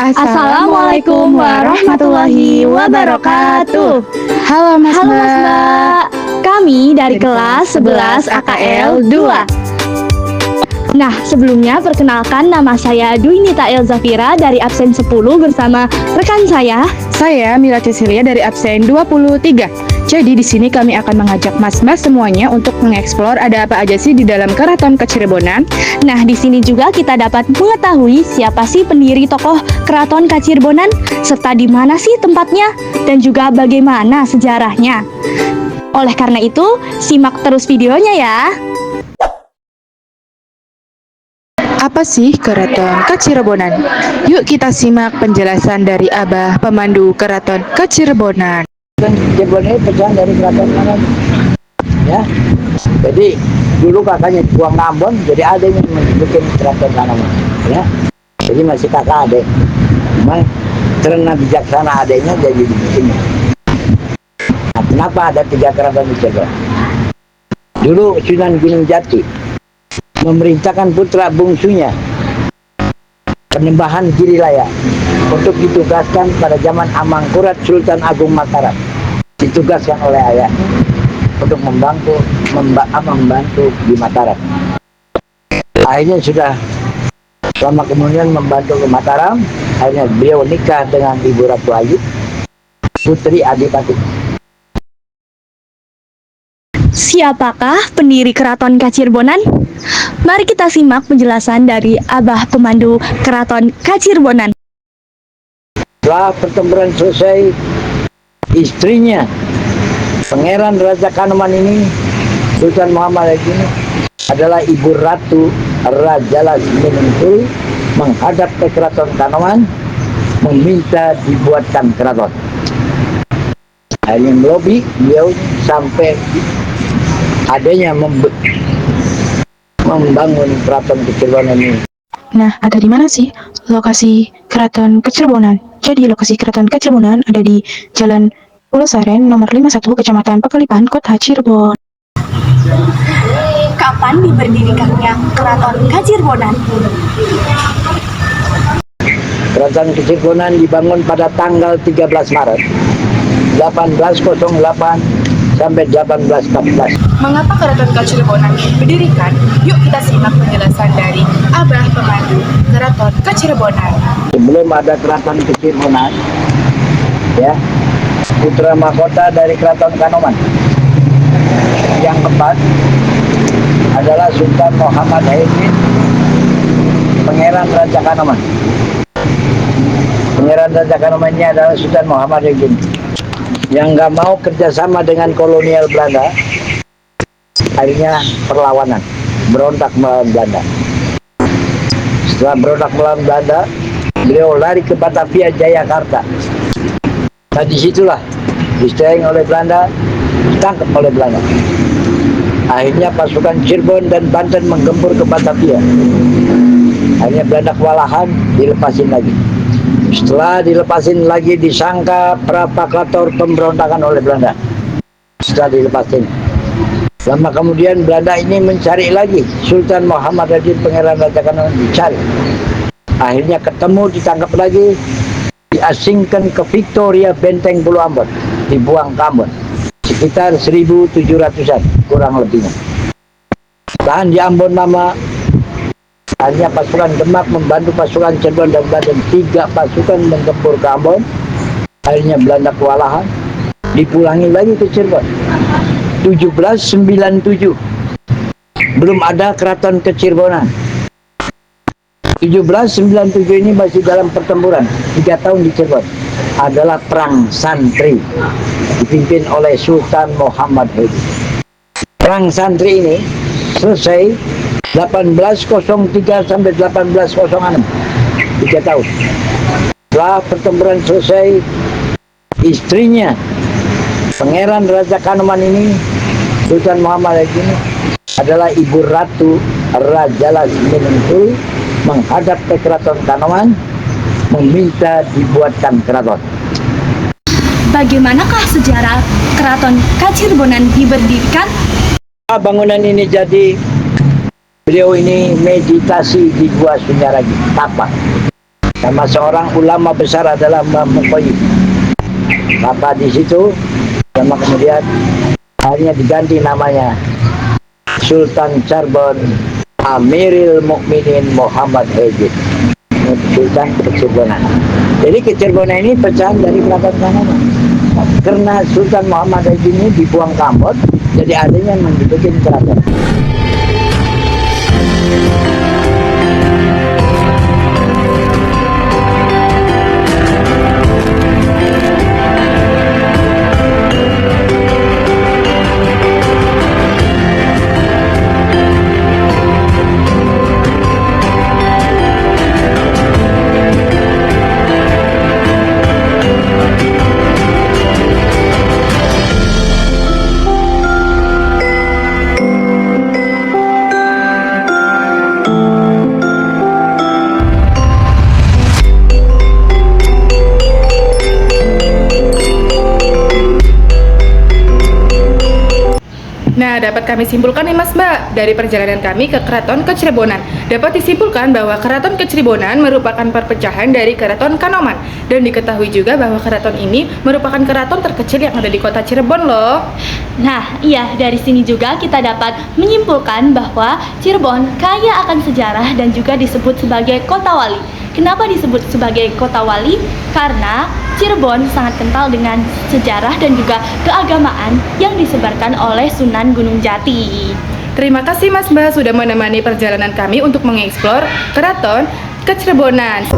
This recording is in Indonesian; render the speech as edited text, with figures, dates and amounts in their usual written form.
Assalamualaikum warahmatullahi wabarakatuh. Halo Mas Halo Mas Mbak. Mbak, kami dari kelas 11 AKL 2. Nah, sebelumnya perkenalkan nama saya Dwi Nita Elzafira dari absen 10 bersama rekan Saya Mila Cecilia dari absen 23. Jadi di sini kami akan mengajak mas-mas semuanya untuk mengeksplor ada apa aja sih di dalam Keraton Kacirebonan. Nah, di sini juga kita dapat mengetahui siapa sih pendiri tokoh Keraton Kacirebonan, serta di mana sih tempatnya, dan juga bagaimana sejarahnya. Oleh karena itu, simak terus videonya ya. Apa sih Keraton Kacirebonan? Yuk kita simak penjelasan dari Abah Pemandu Keraton Kacirebonan. Cirebon ini pecahan dari keraton mana? Ya, jadi dulu kakaknya buang Ambon, jadi adanya bikin keraton Kanoman. Ya, jadi masih kakak adek. Memang karena bijaksana adeknya jadi dibikin. Nah, kenapa ada 3 keraton di Cirebon? Dulu Sunan Gunung Jati memerintahkan putra bungsunya Penembahan Girilaya untuk ditugaskan pada zaman Amangkurat Sultan Agung Mataram, ditugaskan oleh ayahnya untuk membantu di Mataram. Akhirnya sudah lama kemudian membantu ke Mataram. Akhirnya beliau nikah dengan Ibu Ratu Ayu, putri Adipati. Siapakah pendiri Keraton Kacirebonan? Mari kita simak penjelasan dari Abah Pemandu Keraton Kacirebonan. Setelah pertempuran selesai, istrinya Pangeran Raja Kanoman ini, Sultan Muhammad ini, adalah Ibu Ratu Raja Lasminingkul, menghadap ke Keraton Kanoman meminta dibuatkan keraton. Akhirnya melobi beliau sampai adanya membangun Keraton Kacirebonan ini. Nah, ada di mana sih lokasi Keraton Kacirebonan? Jadi lokasi Keraton Kacirebonan ada di Jalan Pulau Saren nomor 51 Kecamatan Pekalipan, Kota Cirebon. Kapan diberdirikannya Keraton Kacirebonan? Keraton Kacirebonan dibangun pada tanggal 13 Maret 1808 sampai 1814. Mengapa Keraton Kacirebonan didirikan? Yuk kita simak penjelasan dari Abah Pemandu Keraton Kacirebonan. Sebelum ada Keraton Kacirebonan, ya, putra mahkota dari Keraton Kanoman yang keempat adalah Sultan Muhammad Haimin, Pangeran Raja Kanoman. Pangeran Raja Kanoman ini adalah Sultan Muhammad Haimin yang nggak mau kerjasama dengan kolonial Belanda. Akhirnya perlawanan, berontak melawan Belanda. Setelah berontak melawan Belanda, beliau lari ke Batavia, Jayakarta. Nah, disitulah diserang oleh Belanda, ditangkap oleh Belanda. Akhirnya pasukan Cirebon dan Banten menggempur ke Batavia. Akhirnya Belanda kewalahan, dilepasin lagi. Setelah dilepasin lagi, disangka provokator pemberontakan oleh Belanda. Setelah dilepasin, lama kemudian Belanda ini mencari lagi Sultan Muhammad Hadi, Pangeran Raja Kanoman, dicari. Akhirnya ketemu, ditangkap lagi, diasingkan ke Victoria, Benteng Pulau Ambon, dibuang ke Ambon. Sekitar 1.700-an kurang lebihnya. Tahan di Ambon lama. Hanya pasukan Demak membantu pasukan Cirebon dan Banten. 3 pasukan menggempur ke Ambon. Akhirnya Belanda kewalahan, dipulangi lagi ke Cirebon. 1797 belum ada Keraton Kacirebonan. 1797 ini masih dalam pertempuran 3 tahun di Cirebon. Adalah perang santri dipimpin oleh Sultan Muhammad Hadi. Perang santri ini selesai 1803 sampai 1806, 3 tahun. Setelah pertempuran selesai, istrinya Pangeran Raja Kanoman ini, Sultan Muhammad ini, adalah Ibu Ratu Raja Lasminingkul, menghadap ke Keraton Kanoman meminta dibuatkan keraton. Bagaimanakah sejarah Keraton Kacirebonan diberdirikan? Bangunan ini jadi, beliau ini meditasi di Gua Sunyaragi, tapak. Nama seorang ulama besar adalah Mbah Mukoyim. Maka di situ, sama kemudian akhirnya diganti namanya Sultan Cirebon Amiril Mukminin Muhammad Ejid, Sultan Kecirbonan. Jadi Kecirbonan ini pecahan dari keraton Kanoman. Karena Sultan Muhammad Ejid ini dibuang ke Ambon, jadi adanya yang dibikin keraton. Nah, dapat kami simpulkan nih Mas Mbak, dari perjalanan kami ke Keraton Kecirebonan. Dapat disimpulkan bahwa Keraton Kecirebonan merupakan perpecahan dari Keraton Kanoman. Dan diketahui juga bahwa keraton ini merupakan keraton terkecil yang ada di kota Cirebon loh. Nah, iya, dari sini juga kita dapat menyimpulkan bahwa Cirebon kaya akan sejarah dan juga disebut sebagai kota wali. Kenapa disebut sebagai kota wali? Karena Cirebon sangat kental dengan sejarah dan juga keagamaan yang disebarkan oleh Sunan Gunung Jati. Terima kasih Mas Mbak sudah menemani perjalanan kami untuk mengeksplor Keraton Kecirebonan.